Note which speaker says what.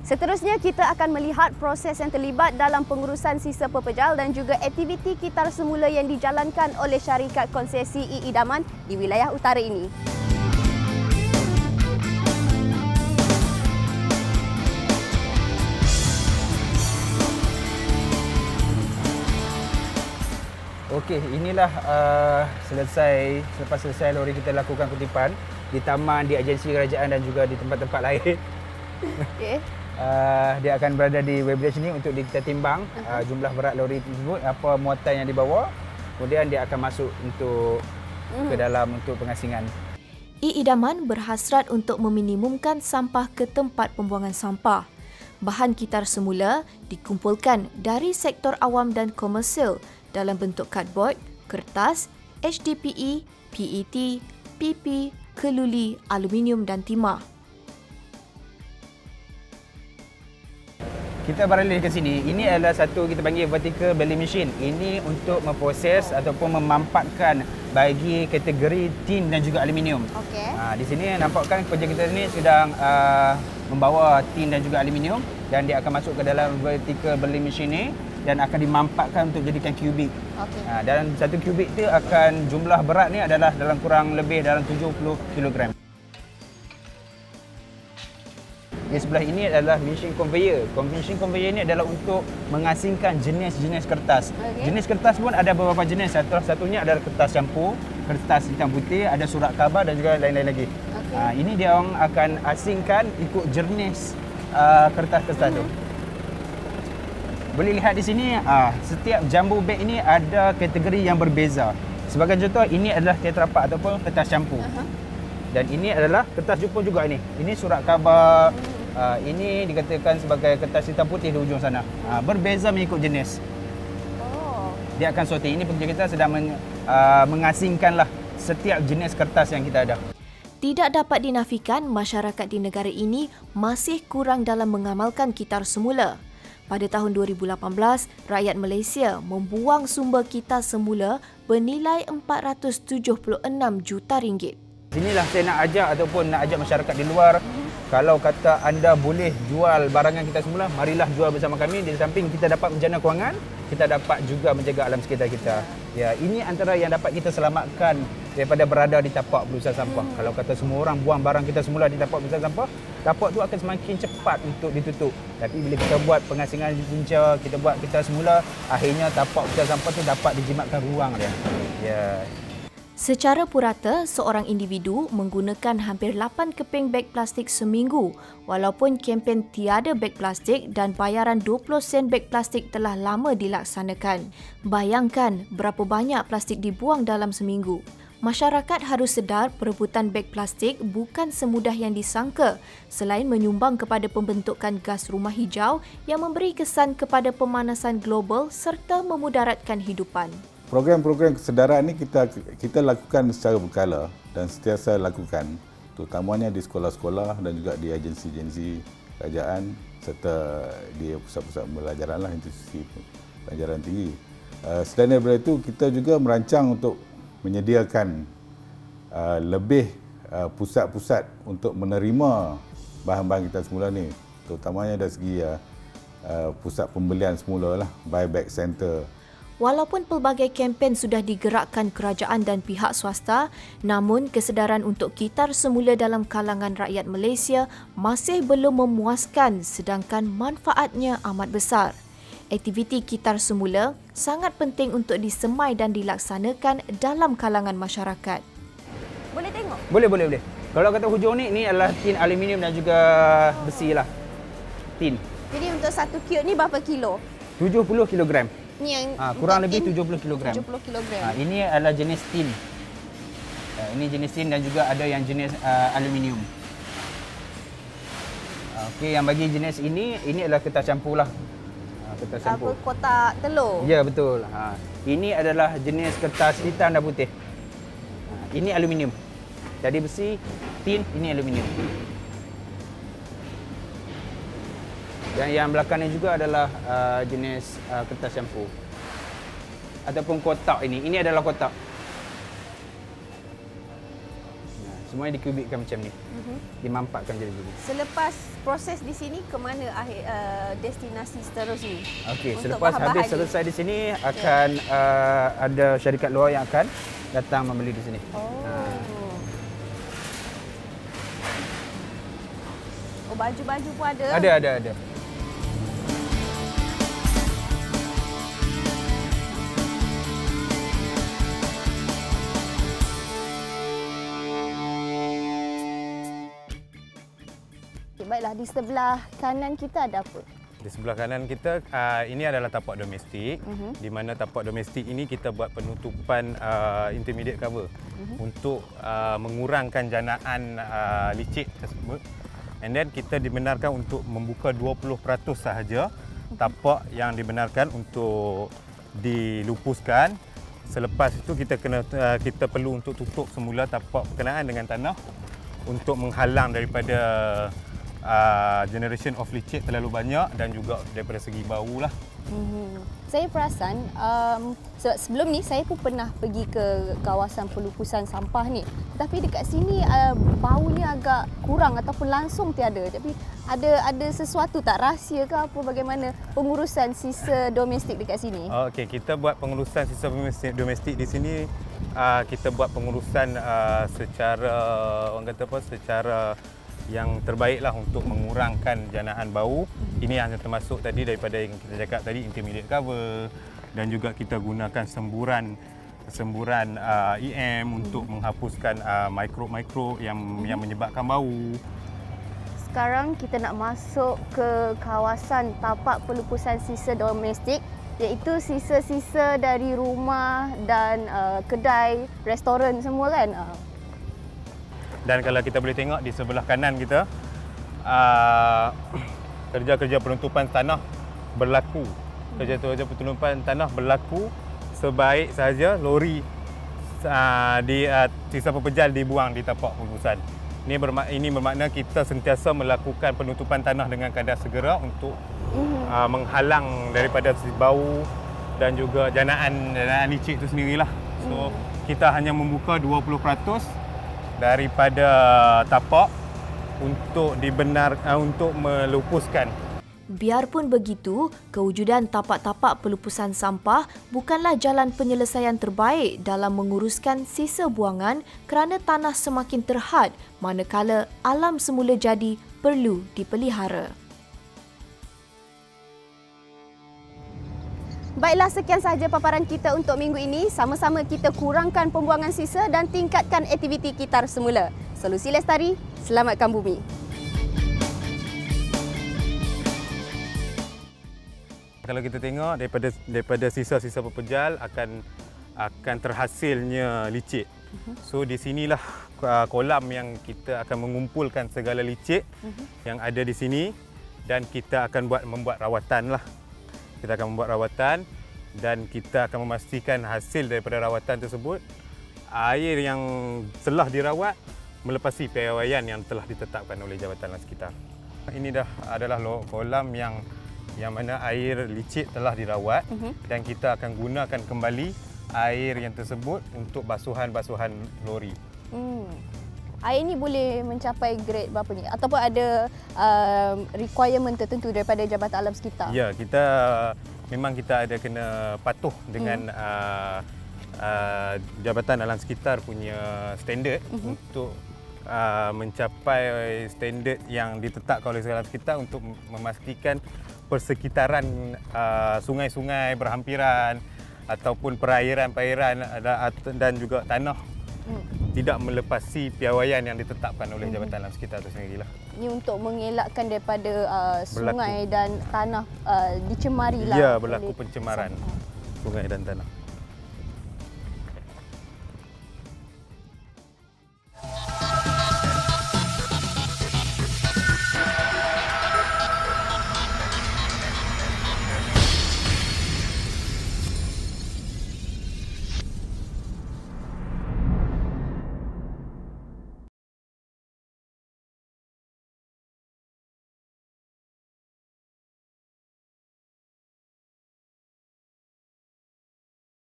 Speaker 1: Seterusnya, kita akan melihat proses yang terlibat dalam pengurusan sisa pepejal dan juga aktiviti kitar semula yang dijalankan oleh syarikat konsesi Idaman di wilayah utara ini.
Speaker 2: Okey, inilah selepas selesai lori kita lakukan kutipan di taman, di agensi kerajaan dan juga di tempat-tempat lain.
Speaker 1: Okey.
Speaker 2: Dia akan berada di weighbridge ni untuk kita timbang jumlah berat lori tersebut, apa muatan yang dibawa. Kemudian dia akan masuk untuk ke dalam untuk pengasingan.
Speaker 3: Idaman berhasrat untuk meminimumkan sampah ke tempat pembuangan sampah. Bahan kitar semula dikumpulkan dari sektor awam dan komersial dalam bentuk cardboard, kertas, HDPE, PET, PP, keluli, aluminium dan timah.
Speaker 2: Kita beralih ke sini. Ini adalah satu kita panggil vertical belly machine. Ini untuk memproses ataupun memampatkan bagi kategori tin dan juga aluminium.
Speaker 1: Okey.
Speaker 2: Di sini nampakkan pekerja kita ni sedang membawa tin dan juga aluminium dan dia akan masuk ke dalam vertical belly machine ni dan akan dimampatkan untuk jadikan kubik.
Speaker 1: Okey.
Speaker 2: Dan satu kubik tu akan jumlah berat ni adalah dalam kurang lebih dalam 70 kilogram. Di sebelah ini adalah machine conveyor. Machine conveyor ini adalah untuk mengasingkan jenis-jenis kertas.
Speaker 1: Okay.
Speaker 2: Jenis kertas pun ada beberapa jenis. Salah satunya adalah kertas campur, kertas hitam putih, ada surat khabar dan juga lain-lain lagi. Okay. Ini dia orang akan asingkan ikut jenis kertas-kertas tu. Boleh lihat di sini, setiap jumbo bag ini ada kategori yang berbeza. Sebagai contoh, ini adalah Tetra Pak ataupun kertas campur. Dan ini adalah kertas jumbo juga ini. Ini surat khabar. Ini dikatakan sebagai kertas hitam putih di ujung sana. Berbeza mengikut jenis. Dia akan sortir. Ini pekerja kita sedang mengasingkanlah setiap jenis kertas yang kita ada.
Speaker 3: Tidak dapat dinafikan masyarakat di negara ini masih kurang dalam mengamalkan kitar semula. Pada tahun 2018, rakyat Malaysia membuang sumber kitar semula bernilai 476 juta ringgit.
Speaker 2: Sinilah saya nak ajak ataupun nak ajak masyarakat di luar. Kalau kata anda boleh jual barangan kita semula, marilah jual bersama kami. Di samping kita dapat menjana kewangan, kita dapat juga menjaga alam sekitar kita. Ya, ini antara yang dapat kita selamatkan daripada berada di tapak perusahaan sampah. Kalau kata semua orang buang barang kita semula di tapak perusahaan sampah, tapak tu akan semakin cepat untuk ditutup. Tapi bila kita buat pengasingan punca, kita buat kita semula, akhirnya tapak perusahaan sampah tu dapat dijimatkan ruang dia. Ya.
Speaker 3: Secara purata, seorang individu menggunakan hampir 8 keping beg plastik seminggu walaupun kempen tiada beg plastik dan bayaran 20 sen beg plastik telah lama dilaksanakan. Bayangkan berapa banyak plastik dibuang dalam seminggu. Masyarakat harus sedar perebutan beg plastik bukan semudah yang disangka selain menyumbang kepada pembentukan gas rumah hijau yang memberi kesan kepada pemanasan global serta memudaratkan hidupan.
Speaker 4: Program-program kesedaran ini kita lakukan secara berkala dan sentiasa lakukan, terutamanya di sekolah-sekolah dan juga di agensi-agensi kerajaan serta di pusat-pusat pembelajaran lah, institusi pelajaran tinggi. Selain daripada itu, kita juga merancang untuk menyediakan lebih pusat-pusat untuk menerima bahan-bahan kita semula ni, terutamanya dari segi pusat pembelian semula lah, buyback center.
Speaker 3: Walaupun pelbagai kempen sudah digerakkan kerajaan dan pihak swasta, namun kesedaran untuk kitar semula dalam kalangan rakyat Malaysia masih belum memuaskan sedangkan manfaatnya amat besar. Aktiviti kitar semula sangat penting untuk disemai dan dilaksanakan dalam kalangan masyarakat.
Speaker 1: Boleh tengok?
Speaker 2: Boleh. Kalau kata hujung ni adalah tin aluminium dan juga besi lah. Tin.
Speaker 1: Jadi untuk satu cube ni berapa kilo?
Speaker 2: 70 kilogram.
Speaker 1: Ni yang
Speaker 2: kurang lebih 70 kilogram.
Speaker 1: 70 kilogram.
Speaker 2: Ini adalah jenis tin. Ini jenis tin dan juga ada yang jenis aluminium. Okey, yang bagi jenis ini adalah kertas campur lah. Kertas campur.
Speaker 1: Apa, kotak telur?
Speaker 2: Ya, betul. Ini adalah jenis kertas hitam dan putih. Ini aluminium. Jadi besi, tin, ini aluminium. Dan yang belakang ni juga adalah jenis kertas campur. Ataupun kotak ini. Ini adalah kotak. Semuanya dikubikkan macam ni. Dimampakkan jadi begini.
Speaker 1: Selepas proses di sini, ke mana destinasi seterusnya?
Speaker 2: Okey,
Speaker 1: Untuk
Speaker 2: selepas habis
Speaker 1: bahan-bahan
Speaker 2: selesai di sini akan ada syarikat luar yang akan datang membeli di sini.
Speaker 1: Oh, baju-baju pun ada?
Speaker 2: Ada.
Speaker 1: Baiklah, di sebelah kanan kita ada apa?
Speaker 5: Di sebelah kanan kita, ini adalah tapak domestik. Di mana tapak domestik ini kita buat penutupan intermediate cover untuk mengurangkan janaan licik tersebut. And then kita dibenarkan untuk membuka 20% sahaja tapak yang dibenarkan untuk dilupuskan. Selepas itu kita perlu untuk tutup semula tapak berkenaan dengan tanah untuk menghalang daripada generation of licik terlalu banyak dan juga daripada segi bau lah.
Speaker 1: Saya perasan sebelum ni saya pun pernah pergi ke kawasan pelupusan sampah ni. Tapi dekat sini baunya agak kurang ataupun langsung tiada. Tapi ada sesuatu tak, rahsia ke apa, bagaimana pengurusan sisa domestik dekat sini?
Speaker 5: Okey, kita buat pengurusan sisa domestik di sini. Kita buat pengurusan secara secara yang terbaiklah untuk mengurangkan janaan bau. Ini yang termasuk tadi daripada yang kita cakap tadi, intermediate cover, dan juga kita gunakan semburan EM untuk menghapuskan mikro yang menyebabkan bau.
Speaker 1: Sekarang kita nak masuk ke kawasan tapak pelupusan sisa domestik, iaitu sisa-sisa dari rumah dan kedai, restoran semua kan.
Speaker 5: Dan kalau kita boleh tengok di sebelah kanan kita, kerja-kerja penutupan tanah berlaku. Kerja-kerja penutupan tanah berlaku sebaik sahaja lori sisa pepejal dibuang di tapak pelupusan. Ini bermakna kita sentiasa melakukan penutupan tanah dengan kadar segera untuk menghalang daripada bau dan juga janaan licik itu sendirilah. So kita hanya membuka 20% daripada tapak untuk untuk melupuskan.
Speaker 3: Biarpun begitu, kewujudan tapak-tapak pelupusan sampah bukanlah jalan penyelesaian terbaik dalam menguruskan sisa buangan kerana tanah semakin terhad manakala alam semula jadi perlu dipelihara.
Speaker 1: Baiklah, sekian sahaja paparan kita untuk minggu ini. Sama-sama kita kurangkan pembuangan sisa dan tingkatkan aktiviti kitar semula. Solusi Lestari, selamatkan bumi.
Speaker 5: Kalau kita tengok daripada sisa-sisa pepejal akan terhasilnya licik. So di sinilah kolam yang kita akan mengumpulkan segala licik yang ada di sini, dan kita akan membuat rawatan lah. Kita akan membuat rawatan dan kita akan memastikan hasil daripada rawatan tersebut, air yang telah dirawat melepasi piawaian yang telah ditetapkan oleh Jabatan Alam Sekitar. Ini adalah kolam yang mana air licik telah dirawat dan kita akan gunakan kembali air yang tersebut untuk basuhan lori.
Speaker 1: Air ni boleh mencapai grade berapa ni? Ataupun ada requirement tertentu daripada Jabatan Alam Sekitar?
Speaker 5: Ya, memang kita ada kena patuh dengan Jabatan Alam Sekitar punya standard untuk mencapai standard yang ditetapkan oleh Alam Sekitar untuk memastikan persekitaran sungai-sungai berhampiran ataupun perairan-perairan dan juga tanah tidak melepasi piawaian yang ditetapkan oleh Jabatan Alam Sekitar itu sendirilah. Ini
Speaker 1: untuk mengelakkan daripada sungai dan tanah dicemari lah.
Speaker 5: Ya, berlaku pencemaran sungai dan tanah.